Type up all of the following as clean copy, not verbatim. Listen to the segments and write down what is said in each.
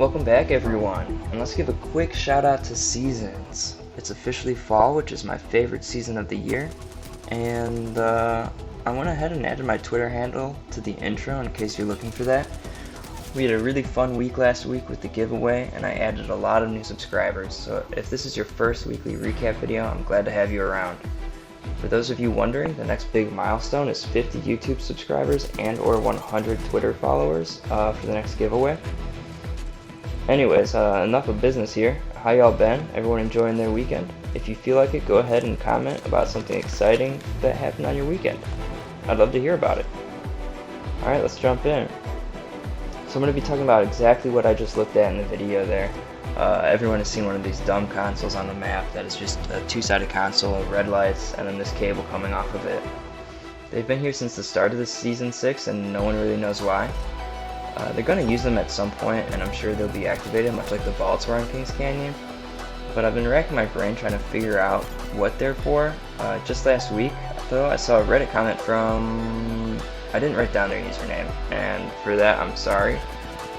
Welcome back everyone, and let's give a quick shout out to seasons. It's officially fall, which is my favorite season of the year, and I went ahead and added my Twitter handle to the intro in case you're looking for that. We had a really fun week last week with the giveaway, and I added a lot of new subscribers, so if this is your first weekly recap video, I'm glad to have you around. For those of you wondering, the next big milestone is 50 YouTube subscribers and or 100 Twitter followers for the next giveaway. Anyways, enough of business here. How y'all been? Everyone enjoying their weekend? If you feel like it, go ahead and comment about something exciting that happened on your weekend. I'd love to hear about it. Alright, let's jump in. So I'm going to be talking about exactly what I just looked at in the video there. Everyone has seen one of these dumb consoles on the map that is just a two-sided console, red lights, and then this cable coming off of it. They've been here since the start of this Season 6 and no one really knows why. They're going to use them at some point, and I'm sure they'll be activated, much like the vaults were on Kings Canyon. But I've been racking my brain trying to figure out what they're for. Just last week, though, I saw a Reddit comment from... I didn't write down their username, and for that, I'm sorry.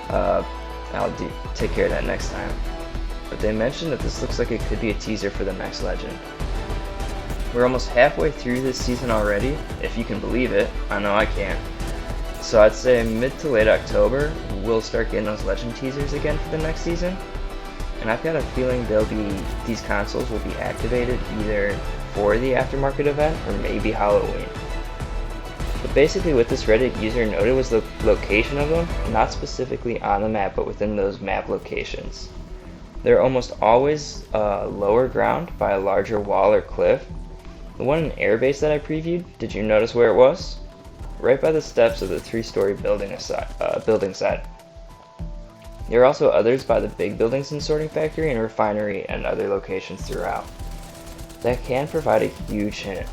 I'll take care of that next time. But they mentioned that this looks like it could be a teaser for the next Legend. We're almost halfway through this season already, if you can believe it. I know I can't. So I'd say mid to late October, we'll start getting those Legend teasers again for the next season. And I've got a feeling these consoles will be activated either for the aftermarket event or maybe Halloween. But basically what this Reddit user noted was the location of them, not specifically on the map, but within those map locations. They're almost always lower ground by a larger wall or cliff. The one in Airbase that I previewed, did you notice where it was? Right by the steps of the 3-story building side. There are also others by the big buildings in Sorting Factory and Refinery and other locations throughout. That can provide a huge hint.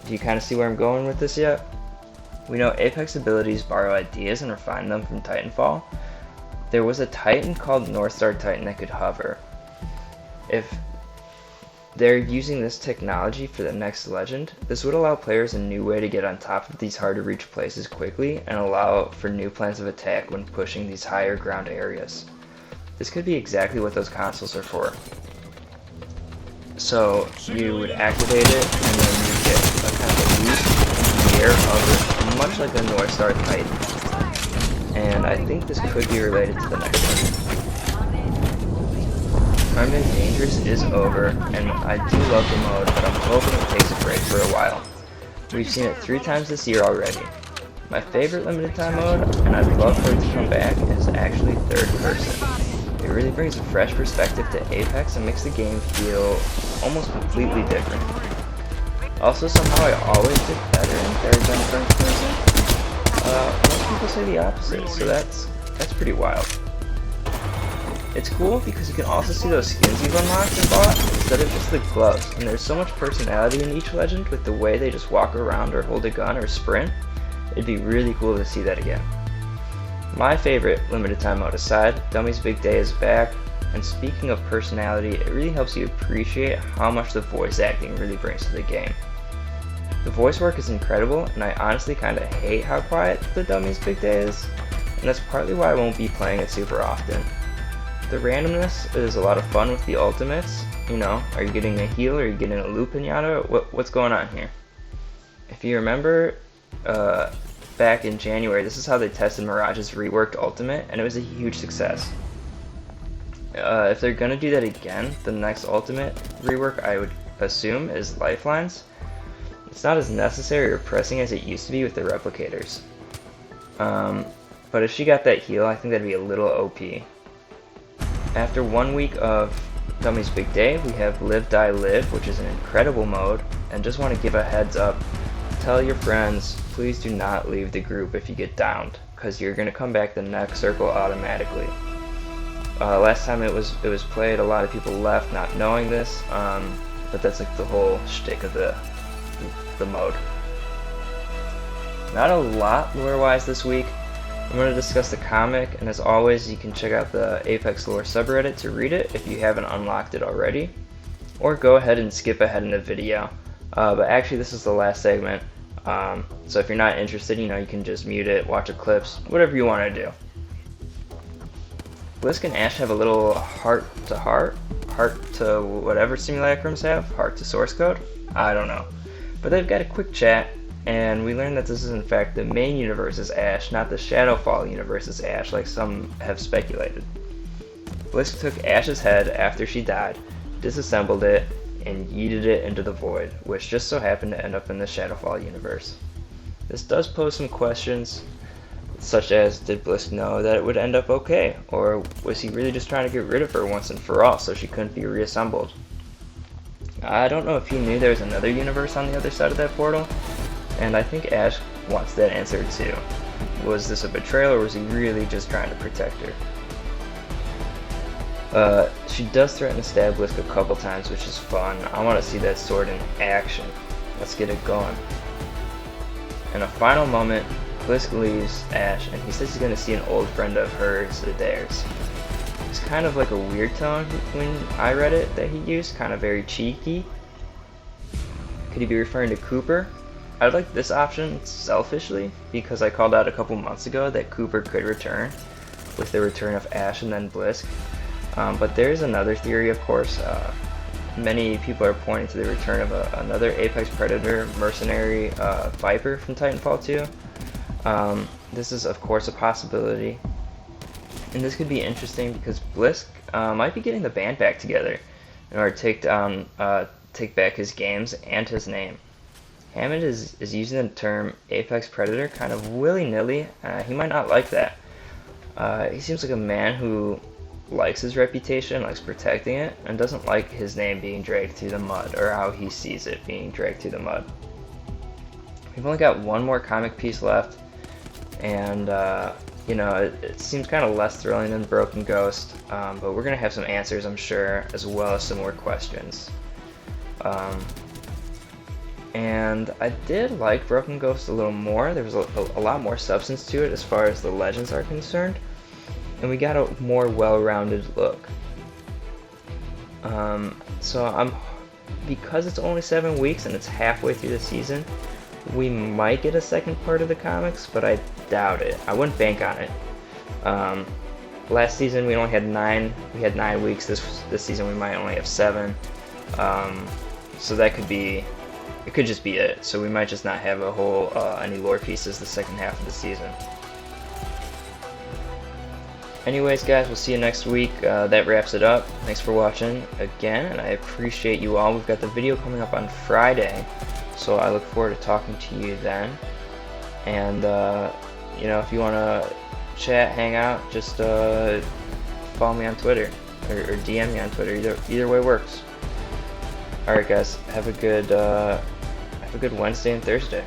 Do you kind of see where I'm going with this yet? We know Apex abilities borrow ideas and refine them from Titanfall. There was a Titan called Northstar Titan that could hover. If they're using this technology for the next Legend, this would allow players a new way to get on top of these hard to reach places quickly and allow for new plans of attack when pushing these higher ground areas. This could be exactly what those consoles are for. So you would activate it and then you get a kind of a boost in the air of it, much like a Northstar Titan. And I think this could be related to the next Legend. Armed & Dangerous is over, and I do love the mode, but I'm hoping it takes a break for a while. We've seen it 3 times this year already. My favorite limited time mode, and I'd love for it to come back, is actually third person. It really brings a fresh perspective to Apex and makes the game feel almost completely different. Also, somehow I always did better in third than first person. Most people say the opposite, so that's pretty wild. It's cool because you can also see those skins you've unlocked and bought instead of just the gloves, and there's so much personality in each Legend with the way they just walk around or hold a gun or sprint. It'd be really cool to see that again. My favorite limited time mode aside, Dummy's Big Day is back, and speaking of personality, it really helps you appreciate how much the voice acting really brings to the game. The voice work is incredible, and I honestly kinda hate how quiet the Dummy's Big Day is, and that's partly why I won't be playing it super often. The randomness is a lot of fun with the ultimates. You know, are you getting a heal, or are you getting a loot pinata? What's going on here? If you remember, back in January, this is how they tested Mirage's reworked ultimate, and it was a huge success. If they're gonna do that again, the next ultimate rework I would assume is Lifelines. It's not as necessary or pressing as it used to be with the replicators. But if she got that heal, I think that'd be a little OP. After 1 week of Dummy's Big Day, we have Live Die Live, which is an incredible mode, and just want to give a heads up, tell your friends, please do not leave the group if you get downed, because you're going to come back the next circle automatically. Last time it was played, a lot of people left not knowing this, but that's like the whole shtick of the mode. Not a lot lore-wise this week. I'm going to discuss the comic, and as always, you can check out the Apex Lore subreddit to read it if you haven't unlocked it already, or go ahead and skip ahead in the video. But actually, this is the last segment, so if you're not interested, you can just mute it, watch the clips, whatever you want to do. Blisk and Ash have a little heart to whatever simulacrums have, heart to source code, I don't know. But they've got a quick chat, and we learn that this is in fact the main universe is Ash, not the Shadowfall universe is Ash, like some have speculated. Blisk took Ash's head after she died, disassembled it, and yeeted it into the void, which just so happened to end up in the Shadowfall universe. This does pose some questions, such as, did Blisk know that it would end up okay, or was he really just trying to get rid of her once and for all so she couldn't be reassembled? I don't know if he knew there was another universe on the other side of that portal, and I think Ash wants that answer too. Was this a betrayal, or was he really just trying to protect her? She does threaten to stab Blisk a couple times, which is fun. I want to see that sword in action. Let's get it going. In a final moment, Blisk leaves Ash, and he says he's going to see an old friend of hers or theirs. It's kind of like a weird tone when I read it that he used, kind of very cheeky. Could he be referring to Cooper? I like this option selfishly, because I called out a couple months ago that Cooper could return with the return of Ash and then Blisk. But there's another theory, of course. Many people are pointing to the return of another Apex Predator mercenary Viper from Titanfall 2. This is, of course, a possibility. And this could be interesting because Blisk might be getting the band back together in order to take back his games and his name. Hammond is using the term Apex Predator kind of willy-nilly. He might not like that. He seems like a man who likes his reputation, likes protecting it, and doesn't like his name being dragged through the mud, or how he sees it being dragged through the mud. We've only got one more comic piece left, and you know, it seems kind of less thrilling than Broken Ghost, but we're gonna have some answers, I'm sure, as well as some more questions. And I did like Broken Ghost a little more. There was a lot more substance to it as far as the legends are concerned, and we got a more well-rounded look. So because it's only 7 weeks and it's halfway through the season, we might get a second part of the comics, but I doubt it. I wouldn't bank on it. Last season we only had 9. We had 9 weeks. This season we might only have 7. So that could be. It could just be it. So we might just not have a whole any lore pieces the second half of the season. Anyways, guys, we'll see you next week. That wraps it up. Thanks for watching again, and I appreciate you all. We've got the video coming up on Friday, so I look forward to talking to you then. And you know, if you want to chat, hang out, just follow me on Twitter or DM me on Twitter. Either way works. All right, guys, have a good Wednesday and Thursday.